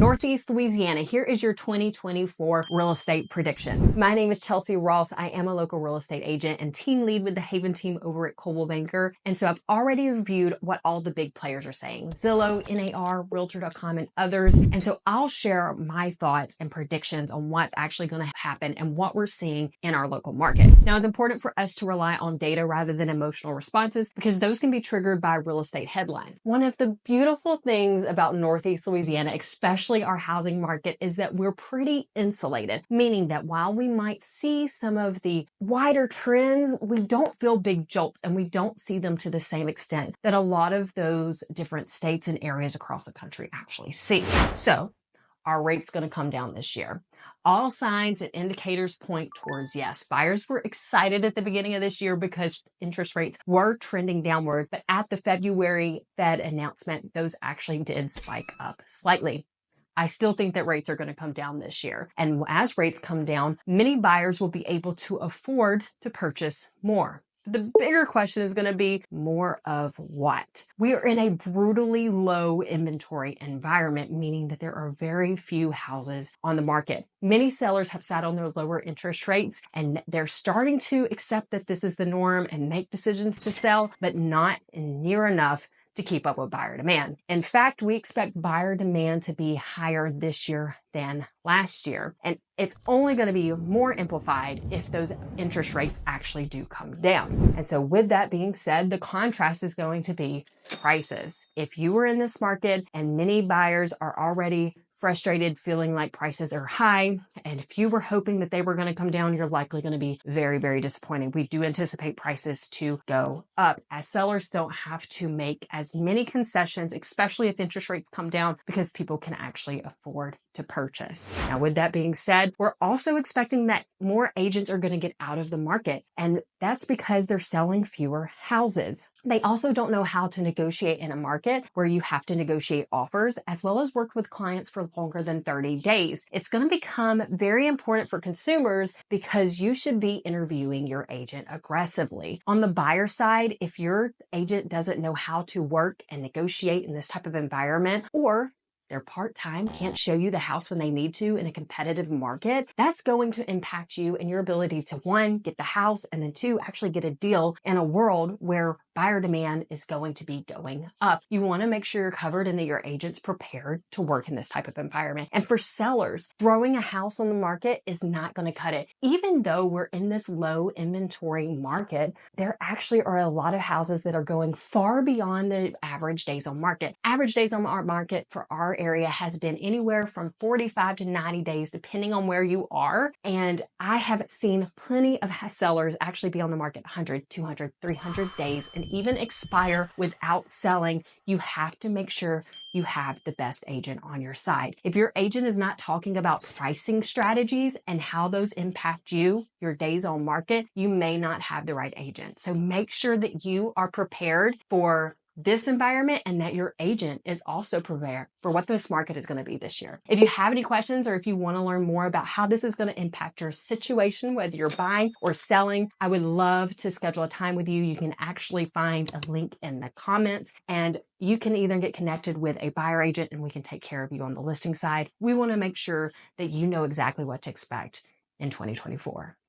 Northeast Louisiana, here is your 2024 real estate prediction. My name is Chelsea Ross. I am a local real estate agent and team lead with the Haven team over at Coldwell Banker. And so I've already reviewed what all the big players are saying, Zillow, NAR, Realtor.com, and others. And so I'll share my thoughts and predictions on what's actually going to happen and what we're seeing in our local market. Now, it's important for us to rely on data rather than emotional responses because those can be triggered by real estate headlines. One of the beautiful things about Northeast Louisiana, especially our housing market, is that we're pretty insulated, meaning that while we might see some of the wider trends, we don't feel big jolts and we don't see them to the same extent that a lot of those different states and areas across the country actually see. So, are rates going to come down this year? All signs and indicators point towards yes. Buyers were excited at the beginning of this year because interest rates were trending downward, but at the February Fed announcement, those actually did spike up slightly. I still think that rates are going to come down this year. And as rates come down, many buyers will be able to afford to purchase more. The bigger question is going to be more of what? We are in a brutally low inventory environment, meaning that there are very few houses on the market. Many sellers have sat on their lower interest rates and they're starting to accept that this is the norm and make decisions to sell, but not near enough to keep up with buyer demand. In fact, we expect buyer demand to be higher this year than last year. And it's only going to be more amplified if those interest rates actually do come down. And so with that being said, the contrast is going to be prices. If you were in this market and many buyers are already frustrated, feeling like prices are high, and if you were hoping that they were going to come down, you're likely going to be very, very disappointed. We do anticipate prices to go up as sellers don't have to make as many concessions, especially if interest rates come down, because people can actually afford to purchase. Now, with that being said, we're also expecting that more agents are going to get out of the market, and that's because they're selling fewer houses. They also don't know how to negotiate in a market where you have to negotiate offers as well as work with clients for longer than 30 days. It's going to become very important for consumers because you should be interviewing your agent aggressively. On the buyer side, if your agent doesn't know how to work and negotiate in this type of environment, or they're part-time, can't show you the house when they need to in a competitive market, that's going to impact you and your ability to, one, get the house, and then two, actually get a deal in a world where buyer demand is going to be going up. You want to make sure you're covered and that your agent's prepared to work in this type of environment. And for sellers, throwing a house on the market is not going to cut it. Even though we're in this low inventory market, there actually are a lot of houses that are going far beyond the average days on market. Average days on our market for our area has been anywhere from 45 to 90 days, depending on where you are. And I have seen plenty of sellers actually be on the market 100, 200, 300 days and even expire without selling. You have to make sure you have the best agent on your side. If your agent is not talking about pricing strategies and how those impact you, your days on market, you may not have the right agent. So make sure that you are prepared for this environment and that your agent is also prepared for what this market is going to be this year. If you have any questions or if you want to learn more about how this is going to impact your situation, whether you're buying or selling, I would love to schedule a time with you. You can actually find a link in the comments and you can either get connected with a buyer agent and we can take care of you on the listing side. We want to make sure that you know exactly what to expect in 2024.